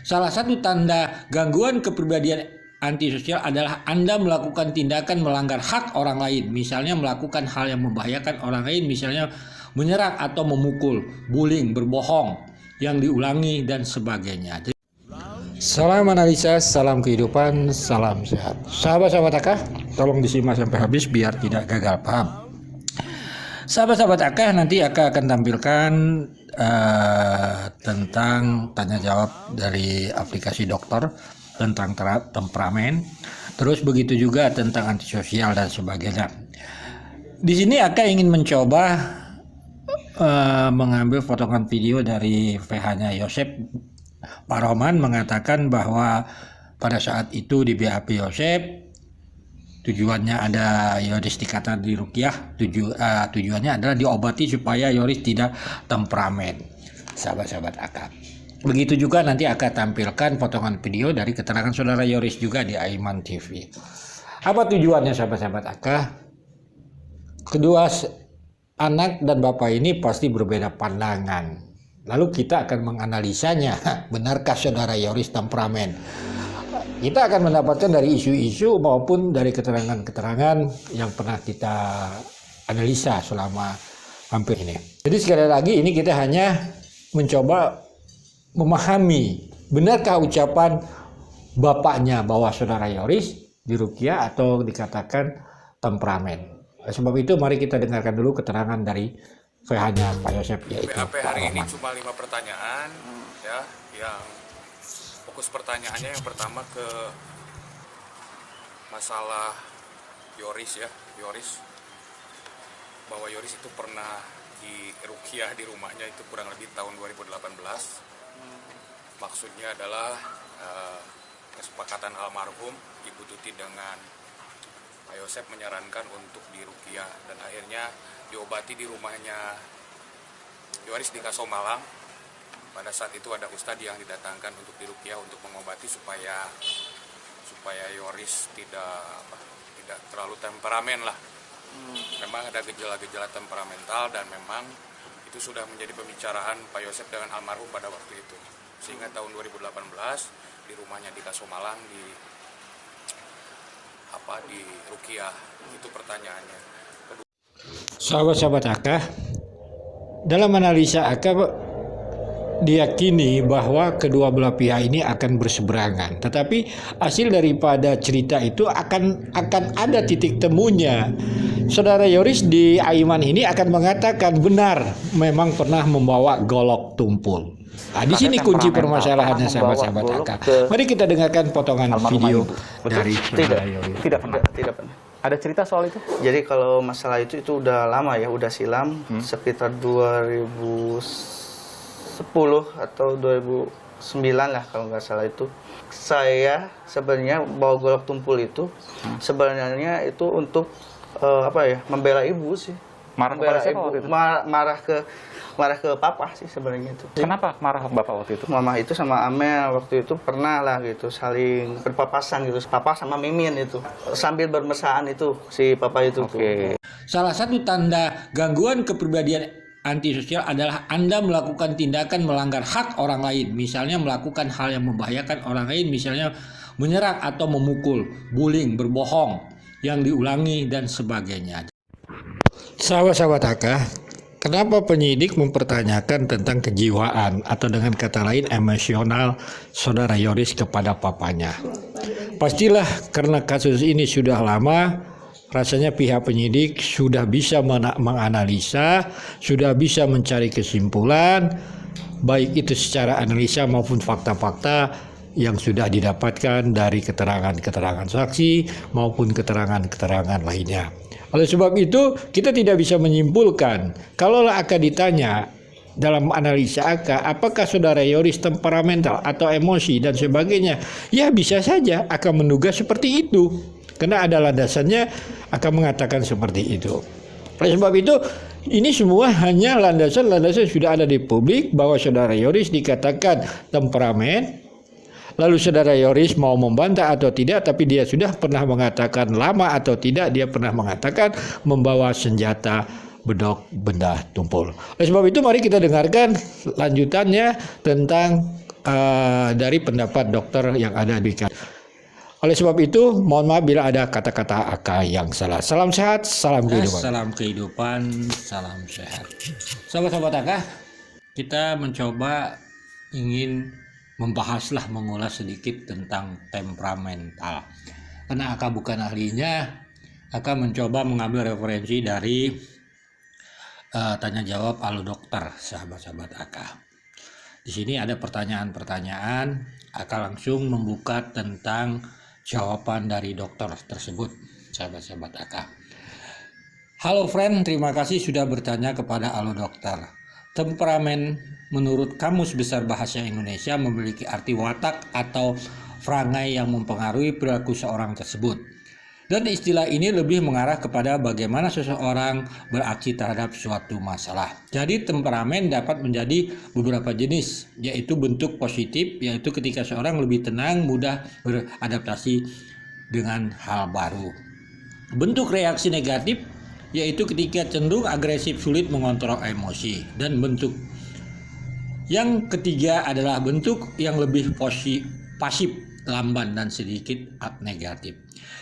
Salah satu tanda gangguan kepribadian antisosial adalah Anda melakukan tindakan melanggar hak orang lain, misalnya melakukan hal yang membahayakan orang lain, misalnya menyerang atau memukul, bullying, berbohong yang diulangi, dan sebagainya. Salam analisa, salam kehidupan, salam sehat. Sahabat-sahabat AK, tolong disimak sampai habis biar tidak gagal paham. Sahabat-sahabat AK, nanti AK akan tampilkan tentang tanya jawab dari aplikasi dokter tentang temperamen, terus begitu juga tentang antisosial dan sebagainya. Di sini AK ingin mencoba mengambil potongan video dari VH-nya Yosep. Pak Roman mengatakan bahwa pada saat itu di BAP Yosep tujuannya ada Yoris dikata di ruqyah, tujuannya adalah diobati supaya Yoris tidak temperamen. Sahabat-sahabat AK. Begitu juga nanti akan tampilkan potongan video dari keterangan saudara Yoris juga di Aiman TV. Apa tujuannya sahabat-sahabat AK? Kedua anak dan bapak ini pasti berbeda pandangan. Lalu kita akan menganalisanya, benarkah saudara Yoris temperamen? Kita akan mendapatkan dari isu-isu maupun dari keterangan-keterangan yang pernah kita analisa selama hampir ini. Jadi sekali lagi ini kita hanya mencoba memahami benarkah ucapan bapaknya bahwa saudara Yoris diruqyah atau dikatakan temperamen. Sebab itu mari kita dengarkan dulu keterangan dari VH-nya Pak Yosep, yaitu BAP hari ini cuma 5 pertanyaan ya, yang fokus pertanyaannya yang pertama ke masalah Yoris ya, bahwa Yoris itu pernah diruqyah di rumahnya itu kurang lebih tahun 2018. Maksudnya adalah kesepakatan almarhum Ibu Tuti dengan Pak Yosep menyarankan untuk diruqyah dan akhirnya diobati di rumahnya Yoris di Kaso Malang. Pada saat itu ada ustadz yang didatangkan untuk diruqyah untuk mengobati supaya Yoris tidak terlalu temperamen lah. Memang ada gejala-gejala temperamental dan memang itu sudah menjadi pembicaraan Pak Yosep dengan almarhum pada waktu itu. Sehingga tahun 2018 di rumahnya di Kaso Malang diruqyah. Itu pertanyaannya. Sahabat-sahabat AK, dalam analisa AK diyakini bahwa kedua belah pihak ini akan berseberangan, tetapi hasil daripada cerita itu akan ada titik temunya. Saudara Yoris di Aiman ini akan mengatakan benar memang pernah membawa golok tumpul. Nah, di sini kunci permasalahannya sahabat-sahabat AK. Mari kita dengarkan potongan video dari saudara Yoris. Tidak pernah. Ada cerita soal itu? Jadi kalau masalah itu udah lama ya, udah silam, sekitar 2010 atau 2009 lah kalau nggak salah itu. Saya sebenarnya bawa golok tumpul itu sebenarnya itu untuk membela ibu sih. Marah kepada siapa waktu itu? Marah ke papa sih sebenarnya itu. Kenapa marah bapak waktu itu? Mama itu sama Amel waktu itu pernah lah gitu saling berpapasan gitu, papa sama Mimin itu sambil bermesraan itu si papa itu. Oke. Salah satu tanda gangguan kepribadian antisosial adalah Anda melakukan tindakan melanggar hak orang lain, misalnya melakukan hal yang membahayakan orang lain, misalnya menyerang atau memukul, bullying, berbohong yang diulangi, dan sebagainya. Sahabat-sahabat AK, kenapa penyidik mempertanyakan tentang kejiwaan atau dengan kata lain emosional saudara Yoris kepada papanya? Pastilah karena kasus ini sudah lama, rasanya pihak penyidik sudah bisa menganalisa, sudah bisa mencari kesimpulan, baik itu secara analisa maupun fakta-fakta yang sudah didapatkan dari keterangan-keterangan saksi maupun keterangan-keterangan lainnya. Oleh sebab itu, kita tidak bisa menyimpulkan. Kalau akan ditanya dalam analisa AK, apakah saudara Yoris temperamental atau emosi dan sebagainya, ya bisa saja akan menduga seperti itu. Karena ada landasannya akan mengatakan seperti itu. Oleh sebab itu, ini semua hanya landasan-landasan sudah ada di publik bahwa saudara Yoris dikatakan temperamen. Lalu saudara Yoris mau membantah atau tidak, tapi dia sudah pernah mengatakan lama atau tidak, dia pernah mengatakan membawa senjata bedok benda tumpul. Oleh sebab itu mari kita dengarkan lanjutannya tentang dari pendapat dokter yang ada di KPK. Oleh sebab itu, mohon maaf bila ada kata-kata Aka yang salah. Salam sehat, salam kehidupan. Salam kehidupan, salam sehat. Sahabat-sahabat Aka, kita mencoba ingin membahaslah, mengulas sedikit tentang temperamental. Karena Aka bukan ahlinya, Aka mencoba mengambil referensi dari tanya jawab Halo Dokter, sahabat-sahabat Aka. Di sini ada pertanyaan-pertanyaan, Aka langsung membuka tentang jawaban dari dokter tersebut, sahabat-sahabat Aka. Halo friend, terima kasih sudah bertanya kepada Halo Dokter. Temperamen menurut Kamus Besar Bahasa Indonesia memiliki arti watak atau perangai yang mempengaruhi perilaku seorang tersebut. Dan istilah ini lebih mengarah kepada bagaimana seseorang beraksi terhadap suatu masalah. Jadi temperamen dapat menjadi beberapa jenis, yaitu bentuk positif, yaitu ketika seorang lebih tenang, mudah beradaptasi dengan hal baru. Bentuk reaksi negatif, yaitu ketika cenderung agresif, sulit mengontrol emosi. Dan bentuk yang ketiga adalah bentuk yang lebih pasif, lamban dan sedikit negatif.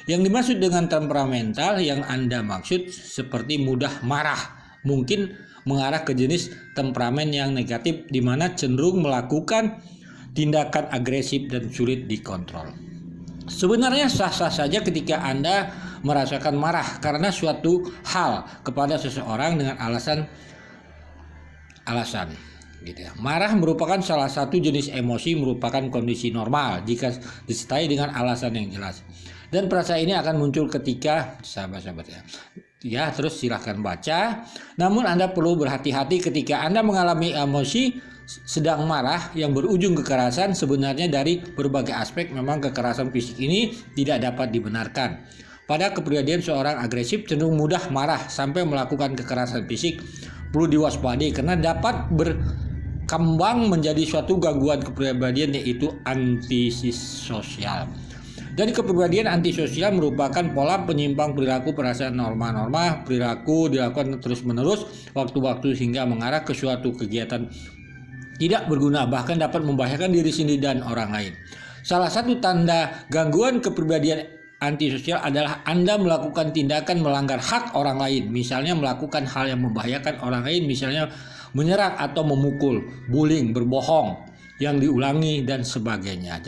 Yang dimaksud dengan temperamental yang Anda maksud seperti mudah marah, mungkin mengarah ke jenis temperamen yang negatif di mana cenderung melakukan tindakan agresif dan sulit dikontrol. Sebenarnya sah-sah saja ketika Anda merasakan marah karena suatu hal kepada seseorang dengan alasan gitu ya. Marah merupakan salah satu jenis emosi, merupakan kondisi normal jika disertai dengan alasan yang jelas. Dan perasaan ini akan muncul ketika sahabat-sahabat ya terus silahkan baca. Namun Anda perlu berhati-hati ketika Anda mengalami emosi sedang marah yang berujung kekerasan. Sebenarnya dari berbagai aspek memang kekerasan fisik ini tidak dapat dibenarkan. Pada kepribadian seorang agresif cenderung mudah marah sampai melakukan kekerasan fisik perlu diwaspadai karena dapat berkembang menjadi suatu gangguan kepribadian yaitu antisosial. Dan kepribadian antisosial merupakan pola penyimpang perilaku perasaan norma-norma perilaku dilakukan terus-menerus waktu-waktu hingga mengarah ke suatu kegiatan tidak berguna bahkan dapat membahayakan diri sendiri dan orang lain. Salah satu tanda gangguan kepribadian antisosial adalah Anda melakukan tindakan melanggar hak orang lain, misalnya melakukan hal yang membahayakan orang lain, misalnya menyerang atau memukul, bullying, berbohong yang diulangi dan sebagainya.